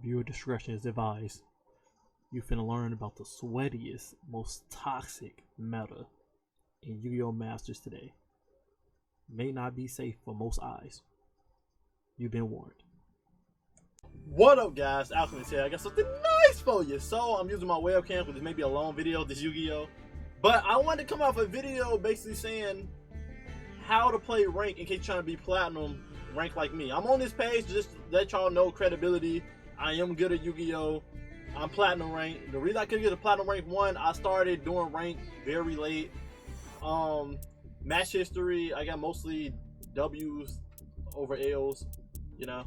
Viewer discretion is advised. You finna learn about the sweatiest, most toxic meta in Yu-Gi-Oh! Masters today. May not be safe for most eyes. You've been warned. What up, guys? Alchemist here. I got something nice for you. So I'm using my webcam because this may be a long video, this Yu-Gi-Oh! But I wanted to come out with a video basically saying how to play rank in case you're trying to be platinum rank like me. I'm on this page just to let y'all know credibility. I am good at Yu-Gi-Oh! I'm platinum rank. The reason I couldn't get a platinum rank, one, I started doing rank very late. Match history, I got mostly W's over L's, you know.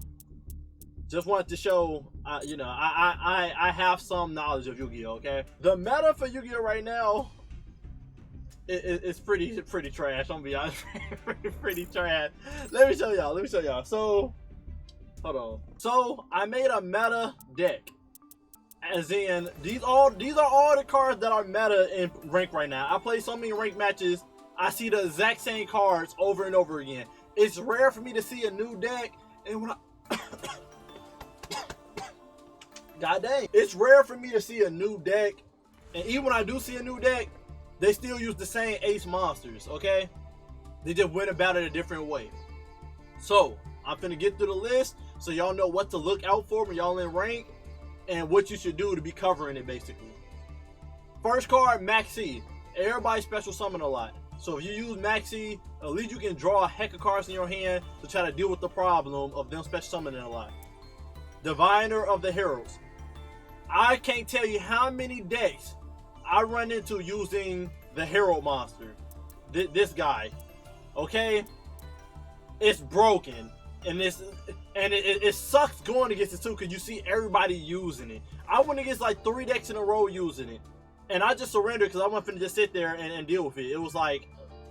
Just wanted to show, I have some knowledge of Yu-Gi-Oh! Okay, the meta for Yu-Gi-Oh! Right now it's pretty trash. I'm gonna be honest, pretty trash. Let me show y'all. So hold on. So I made a meta deck, as in these are all the cards that are meta in rank right now. I play so many rank matches, I see the exact same cards over and over again. It's rare for me to see a new deck, and when I God dang, it's rare for me to see a new deck, and even when I do see a new deck, they still use the same ace monsters, okay? They just went about it a different way. So I'm finna get through the list so y'all know what to look out for when y'all in rank and what you should do to be covering it, basically. First card, Maxi. Everybody special summon a lot. So if you use Maxi, at least you can draw a heck of cards in your hand to try to deal with the problem of them special summoning a lot. Diviner of the Heralds. I can't tell you how many decks I run into using the Herald monster. This guy. Okay? It's broken. And it sucks going against it too, because you see everybody using it. I went against like 3 decks in a row using it. And I just surrendered because I wasn't finna just sit there and deal with it. It was like,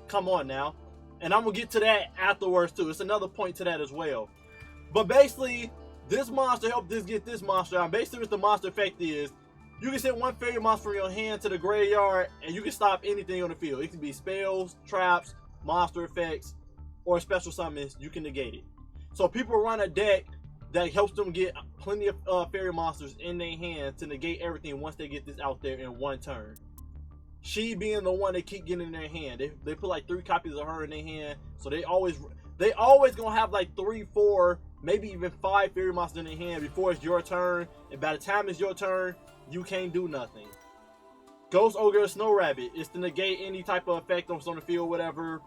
come on now. And I'm going to get to that afterwards too. It's another point to that as well. But basically, this monster helped get this monster out. Basically what the monster effect is, you can send one fairy monster from your hand to the graveyard and you can stop anything on the field. It can be spells, traps, monster effects, or special summons. You can negate it. So people run a deck that helps them get plenty of fairy monsters in their hand to negate everything once they get this out there in one turn. She being the one they keep getting in their hand. They put like 3 copies of her in their hand, so they always gonna have like 3, 4, maybe even 5 fairy monsters in their hand before it's your turn. And by the time it's your turn, you can't do nothing. Ghost Ogre Snow Rabbit. It's to negate any type of effect on the field, whatever.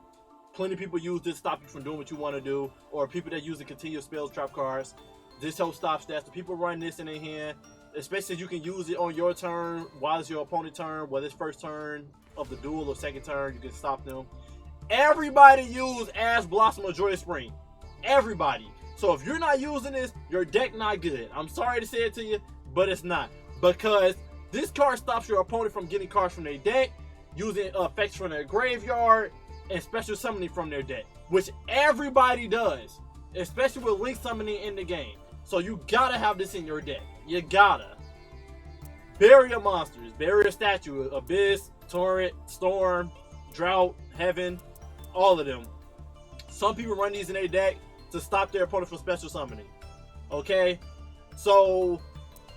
Plenty of people use this to stop you from doing what you want to do, or people that use the continuous spells, trap cards. This helps stop stats. So people run this in their hand, especially you can use it on your turn while it's your opponent's turn, whether it's first turn of the duel or second turn, you can stop them. Everybody use Ash Blossom or Joy Spring. Everybody. So if you're not using this, your deck not good. I'm sorry to say it to you, but it's not. Because this card stops your opponent from getting cards from their deck, using effects from their graveyard, and special summoning from their deck, which everybody does, especially with link summoning in the game. So you gotta have this in your deck. You gotta. Barrier monsters, barrier statue, abyss, torrent, storm, drought, heaven, all of them. Some people run these in their deck to stop their opponent from special summoning. Okay, so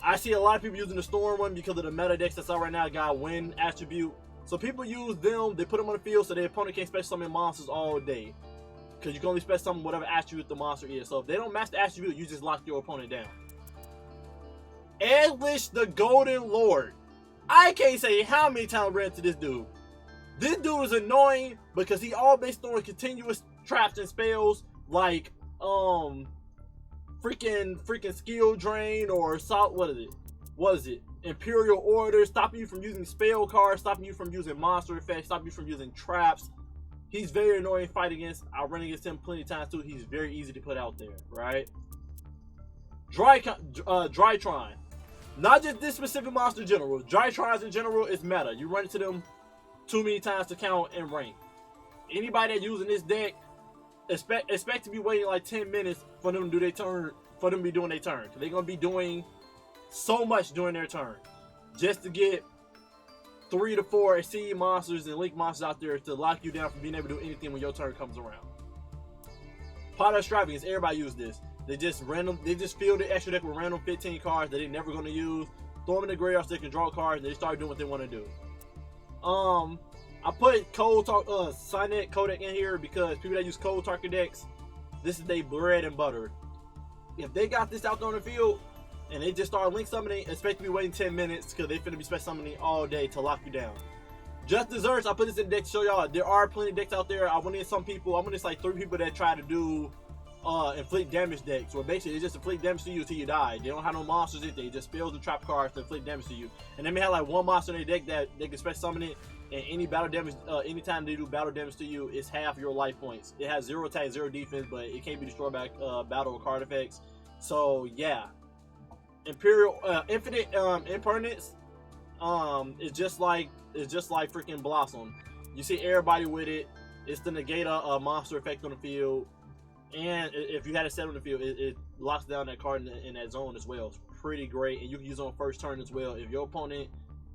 I see a lot of people using the storm one because of the meta decks that's out right now. Got wind attribute. So people use them, they put them on the field so their opponent can't special summon monsters all day. Because you can only special summon whatever attribute the monster is. So if they don't match the attribute, you just lock your opponent down. Edlish the Golden Lord. I can't say how many times I ran into this dude. This dude is annoying because he always throwing continuous traps and spells like freaking skill drain or salt. What is it? Imperial Order, stopping you from using spell cards, stopping you from using monster effects, stopping you from using traps. He's very annoying to fight against. I run against him plenty of times too. He's very easy to put out there, right? Drytron. Not just this specific monster in general. Drytrons in general is meta. You run into them too many times to count in rank. Anybody that using this deck, expect to be waiting like 10 minutes for them to do their turn, for them to be doing their turn. They're gonna be doing so much during their turn just to get 3 to 4 exceed monsters and link monsters out there to lock you down from being able to do anything when your turn comes around. Pot of Extravagance, everybody use this. They just fill the extra deck with random 15 cards that they're never gonna use. Throw them in the graveyard so they can draw cards, and they start doing what they want to do. I put Signet Kodak in here because people that use cold target decks, this is their bread and butter. If they got this out on the field and they just start link summoning, expect to be waiting 10 minutes because they finna be special summoning all day to lock you down. Just Desserts, I put this in the deck to show y'all there are plenty of decks out there. I went in some people, I'm gonna like 3 people that try to do inflict damage decks, where basically they just inflict damage to you until you die. They don't have no monsters in it, they just spells and trap cards to inflict damage to you. And they may have like one monster in their deck that they can special summon it, and any battle damage, anytime they do battle damage to you, it's half your life points. It has 0 attack, 0 defense, but it can't be destroyed by battle or card effects. So yeah, Infinite Impermanence is just like freaking Blossom. You see everybody with it. It's the negate a monster effect on the field, and if you had it set on the field, it locks down that card in that zone as well. It's pretty great, and you can use it on first turn as well. If your opponent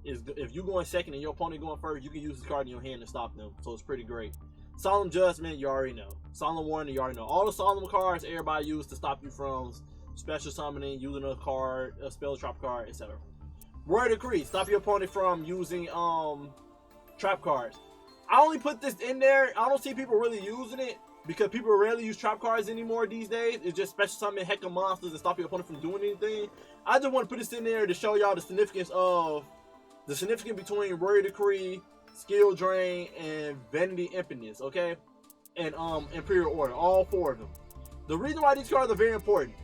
if you going second and your opponent going first, you can use this card in your hand to stop them. So it's pretty great. Solemn Judgment, you already know. Solemn Warning, you already know. All the Solemn cards everybody use to stop you from special summoning, using a card, a spell trap card, etc. Royal Decree, stop your opponent from using trap cards. I only put this in there. I don't see people really using it because people rarely use trap cards anymore these days. It's just special summon heck of monsters and stop your opponent from doing anything. I just want to put this in there to show y'all the significance between Royal Decree, Skill Drain, and Vanity Emptiness, okay? And Imperial Order, all 4 of them. The reason why these cards are very important.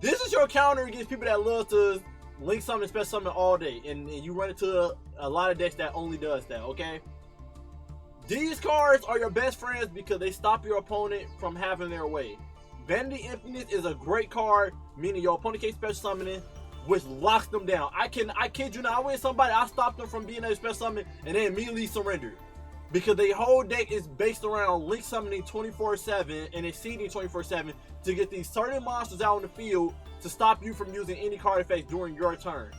This is your counter against people that love to link summon and special summon all day, and you run into a lot of decks that only does that, okay? These cards are your best friends because they stop your opponent from having their way. Vanity Infinite is a great card, meaning your opponent can't special summon it, which locks them down. I kid you not, I went somebody, I stopped them from being able to special summon, and they immediately surrendered. Because their whole deck is based around link summoning 24/7 and exceeding 24/7 to get these certain monsters out on the field to stop you from using any card effects during your turn.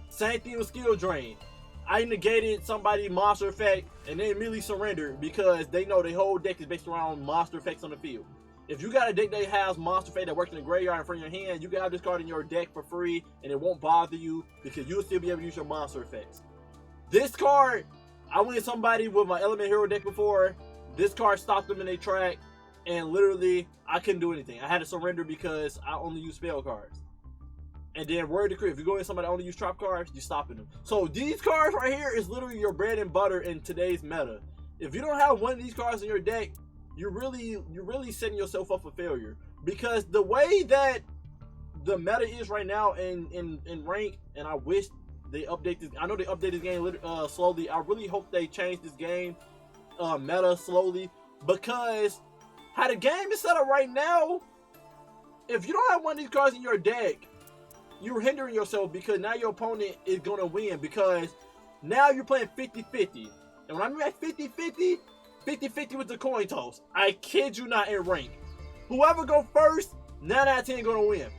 Same thing with Skill Drain. I negated somebody's monster effect and they immediately surrendered because they know their whole deck is based around monster effects on the field. If you got a deck that has monster effect that works in the graveyard in front of your hand, you can have this card in your deck for free and it won't bother you because you'll still be able to use your monster effects. This card, I went to somebody with my Element Hero deck before. This card stopped them in their track, and literally, I couldn't do anything. I had to surrender because I only use spell cards. And then Royal Decree, if you go in somebody that only use trap cards, you're stopping them. So these cards right here is literally your bread and butter in today's meta. If you don't have one of these cards in your deck, you're really setting yourself up for failure. Because the way that the meta is right now in rank, and I wish they update this. I know they update this game slowly. I really hope they change this game meta slowly, because how the game is set up right now, if you don't have one of these cards in your deck, you're hindering yourself because now your opponent is going to win, because now you're playing 50-50. And when I mean 50-50, 50-50 with the coin toss. I kid you not, in rank. Whoever go first, 9 out of 10 going to win.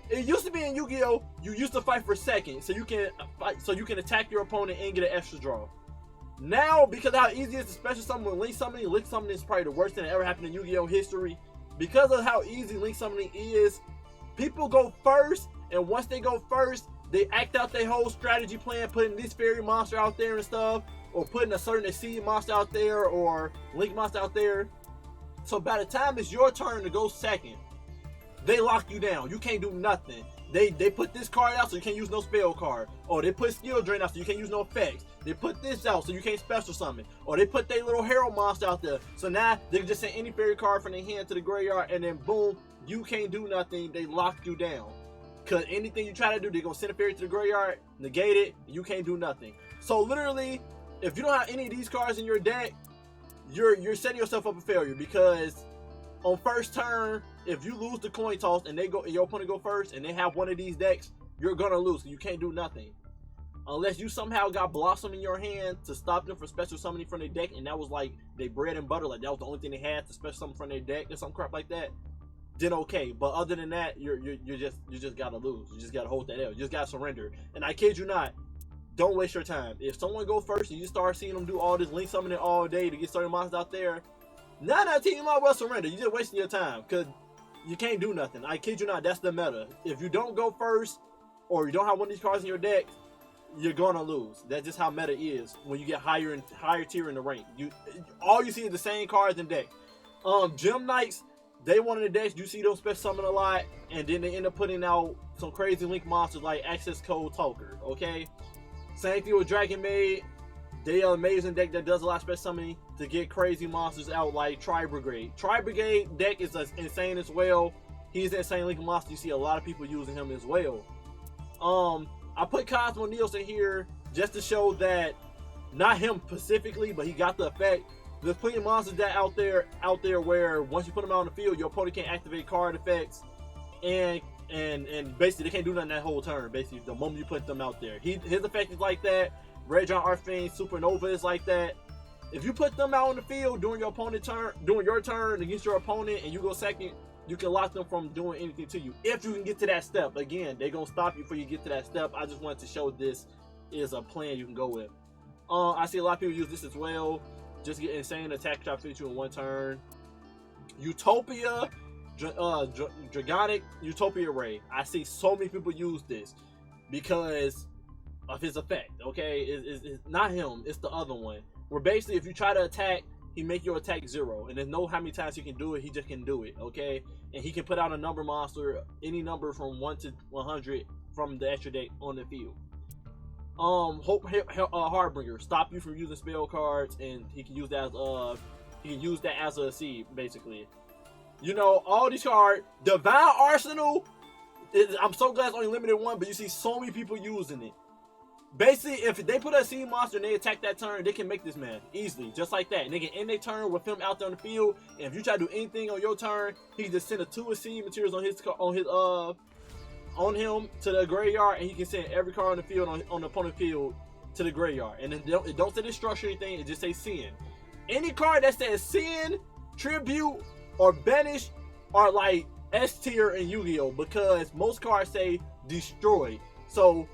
It used to be in Yu-Gi-Oh! You used to fight for second, so you can attack your opponent and get an extra draw. Now, because of how easy it is to special summon with link summoning is probably the worst thing that ever happened in Yu-Gi-Oh! History. Because of how easy link summoning is, people go first, and once they go first, they act out their whole strategy plan, putting this fairy monster out there and stuff, or putting a certain exceed monster out there, or link monster out there. So by the time it's your turn to go second, they lock you down. You can't do nothing. They put this card out so you can't use no spell card. Or they put Skill Drain out so you can't use no effects. They put this out so you can't special summon. Or they put their little hero monster out there. So now they can just send any fairy card from their hand to the graveyard, and then boom, you can't do nothing. They lock you down. Because anything you try to do, they're going to send a fairy to the graveyard, negate it, you can't do nothing. So literally, if you don't have any of these cards in your deck, you're setting yourself up for failure, because on first turn, if you lose the coin toss and your opponent go first and they have one of these decks, you're gonna lose. You can't do nothing unless you somehow got Blossom in your hand to stop them from special summoning from their deck, and that was like their bread and butter, like that was the only thing they had to special summon from their deck or some crap like that. Then okay, but other than that, you just gotta lose. You just gotta hold that L. You just gotta surrender. And I kid you not, don't waste your time. If someone go first and you start seeing them do all this link summoning all day to get certain monsters out there, 9 out of 10 you might well surrender. You're just wasting your time, because you can't do nothing. I kid you not, that's the meta. If you don't go first, or you don't have one of these cards in your deck, you're gonna lose. That's just how meta is when you get higher and higher tier in the rank. All you see is the same cards in deck. Gem Knights, they one of the decks, you see them special summon a lot, and then they end up putting out some crazy link monsters like Access Code Talker, okay? Same thing with Dragon Maid. They are an amazing deck that does a lot of special summoning to get crazy monsters out like Tri-Brigade. Tri-Brigade deck is insane as well. He's an insane link monster. You see a lot of people using him as well. I put Cosmo Neos in here just to show that, not him specifically, but he got the effect. There's plenty of monsters that out there where once you put them out on the field, your opponent can't activate card effects, and basically they can't do nothing that whole turn. Basically, the moment you put them out there, his effect is like that. Red Giant Archfiend Supernova is like that. If you put them out on the field during your turn against your opponent, and you go second, you can lock them from doing anything to you. If you can get to that step, again, they're gonna stop you before you get to that step. I just wanted to show this is a plan you can go with. I see a lot of people use this as well. Just get insane attack shot finish you in one turn. Utopia, Dragonic Utopia Ray. I see so many people use this because of his effect. Okay, it's not him, it's the other one. Where basically, if you try to attack, he make your attack 0, and there's no how many times he can do it. He just can do it. Okay, and he can put out a number monster, any number from 1 to 100 from the extra deck on the field. Hardbringer, stop you from using spell cards, and he can use that as a seed, basically. You know, all these cards. Divine Arsenal, I'm so glad it's only limited one, but you see so many people using it. Basically, if they put a seed monster and they attack that turn, they can make this man easily, just like that. And they can end their turn with him out there on the field. And if you try to do anything on your turn, he can just send 2 seed materials on him to the graveyard, and he can send every card on the field on the opponent field to the graveyard. And it don't say destruction or anything, it just say sin. Any card that says sin, tribute, or banish are like S tier in Yu-Gi-Oh! Because most cards say destroy. So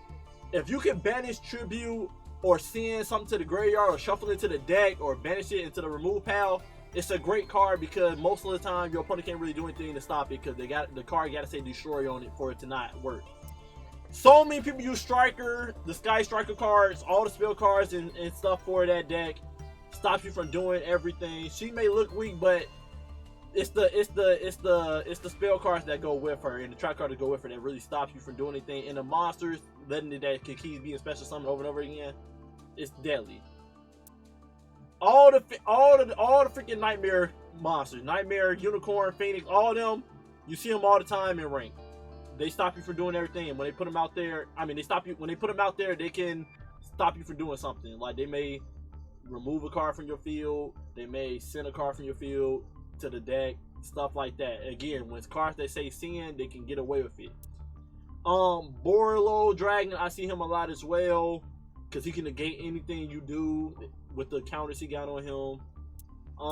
if you can banish, tribute, or send something to the graveyard, or shuffle it to the deck, or banish it into the remove pile, it's a great card because most of the time your opponent can't really do anything to stop it because the card got to say destroy on it for it to not work. So many people use Striker, the Sky Striker cards, all the spell cards and stuff for that deck. Stops you from doing everything. She may look weak, but it's the spell cards that go with her and the track card that go with her that really stops you from doing anything. And the monsters, letting it that can keep being special summoned over and over again, it's deadly. All the freaking Nightmare monsters, Nightmare, Unicorn, Phoenix, all of them, you see them all the time in rank. They stop you from doing everything. When they put them out there, they stop you. When they put them out there, they can stop you from doing something. Like they may remove a card from your field, they may send a card from your field to the deck, stuff like that. Again, when it's cards that say sin, they can get away with it. Borlo Dragon, I see him a lot as well because he can negate anything you do with the counters he got on him. I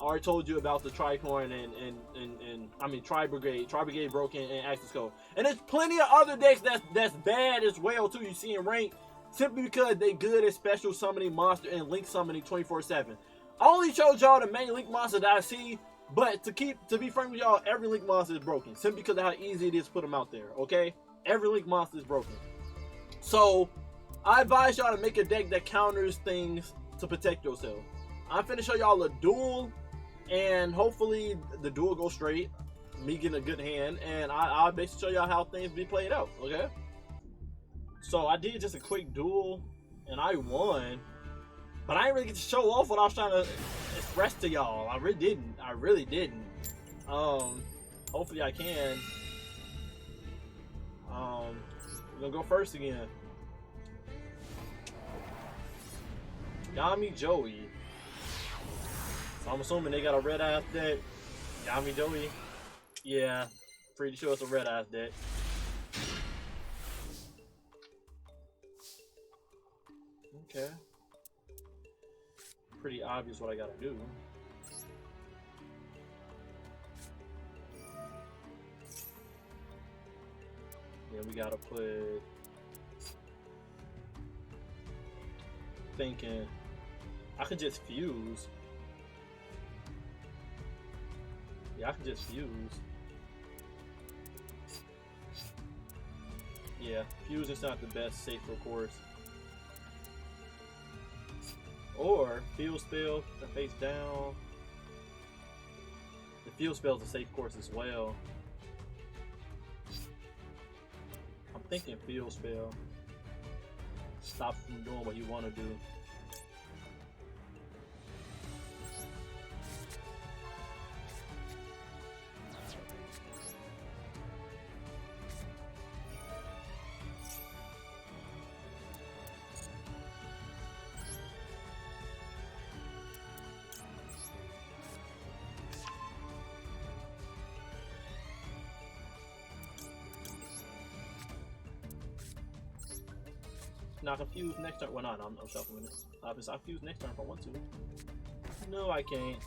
already told you about the Tricorn and Tri-Brigade. Tri-Brigade broken and Access Code. And there's plenty of other decks that's bad as well too. You see in rank simply because they good at special summoning monster and link summoning 24/7. I only showed y'all the main link monster that I see, but to be frank with y'all, every link monster is broken simply because of how easy it is to put them out there. Okay, every link monster is broken. So I advise y'all to make a deck that counters things to protect yourself. I'm finna show y'all a duel, and hopefully the duel goes straight, me getting a good hand, and I'll basically show y'all how things be played out, okay? So I did just a quick duel, and I won, but I didn't really get to show off what I was trying to express to y'all. I really didn't. Hopefully I can. We're gonna go first again. Yami Joey. So I'm assuming they got a red ass deck. Yami Joey. Yeah, pretty sure it's a red ass deck. Okay. Pretty obvious what I gotta do. Then we gotta put thinking I could just fuse. Yeah, I could just fuse. Yeah, fusion's not the best safer course. Or field spell, the face down. The field spell is a safe course as well. I'm thinking field spell. Stop from doing what you want to do. Now confuse next turn. Well, no, I'm shuffling it. I fuse next turn if I want to. No, I can't.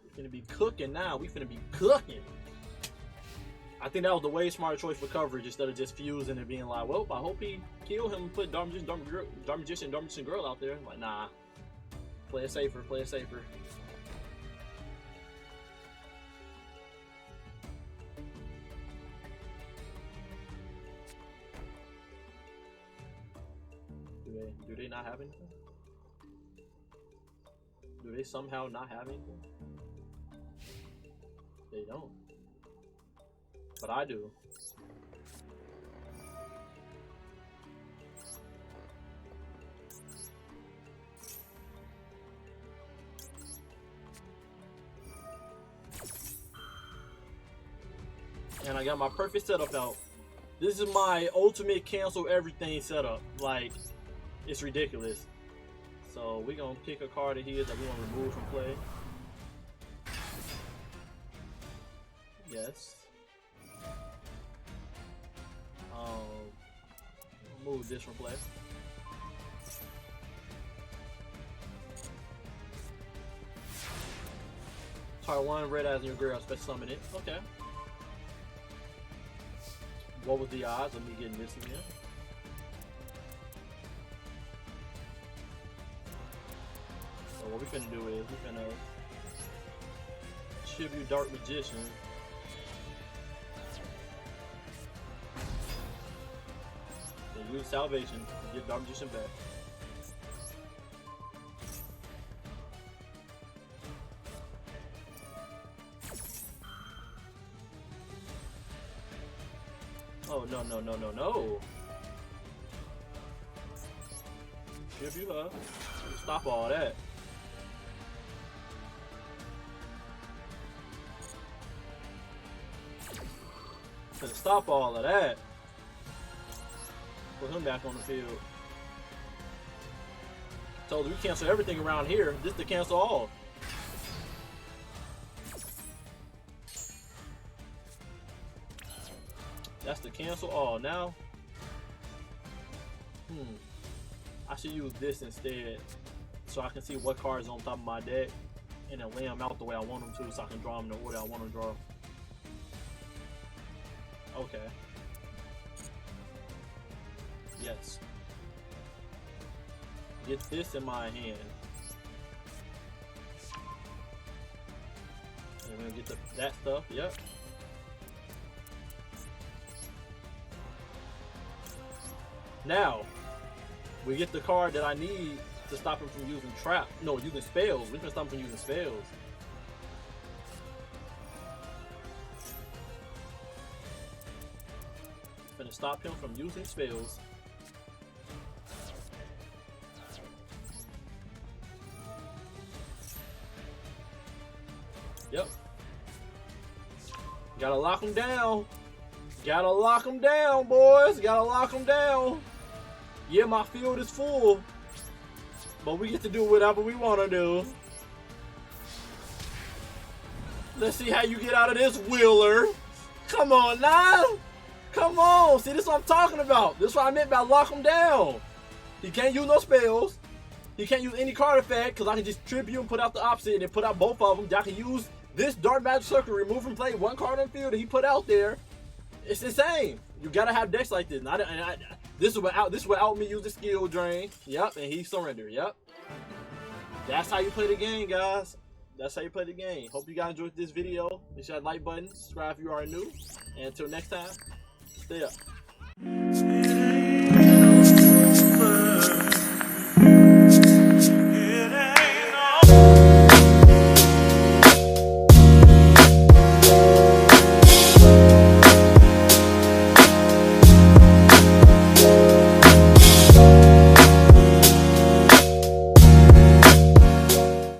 We finna be cooking now. We finna be cooking. I think that was the way smarter choice for coverage instead of just fusing and being like, well, I hope he kill him and put Dark Magician Girl out there. Like, nah. Play it safer, play it safer. Do they not have anything? Do they somehow not have anything? They don't. But I do. And I got my perfect setup out. This is my ultimate cancel everything setup. Like, it's ridiculous. So we're gonna pick a card of his that we want to remove from play. Yes. Move this from play. Target one red eyes in your grave, special summon it. Okay. What was the odds of me getting this again? So what we finna do is we finna tribute Dark Magician. Then use Salvation to get Dark Magician back. Oh, no, no, no, no, no. Tribute her. Stop all that. Gonna stop all of that. Put him back on the field. Told you we cancel everything around here. This to cancel all. That's to cancel all. Now, I should use this instead, so I can see what cards on top of my deck, and then lay them out the way I want them to, so I can draw them the order I want to draw. Okay. Yes. Get this in my hand. And we're gonna get that stuff. Yep. Now, we get the card that I need to stop him from using trap. No, using spells. We can stop him from using spells. Gonna stop him from using spells. Yep. Gotta lock him down. Gotta lock him down, boys. Gotta lock him down. Yeah, my field is full, but we get to do whatever we want to do. Let's see how you get out of this, Wheeler. Come on now. Come on. See, this is what I'm talking about. This is what I meant by lock him down. He can't use no spells. He can't use any card effect, because I can just tribute and put out the opposite and then put out both of them. I can use this Dark Magic Circle, remove from play one card on the field that he put out there. It's insane. You gotta have decks like this. This is without me use the skill drain. Yep, and he surrendered. Yep. That's how you play the game, guys. That's how you play the game. Hope you guys enjoyed this video. Hit that like button, subscribe if you are new. And until next time, stay up.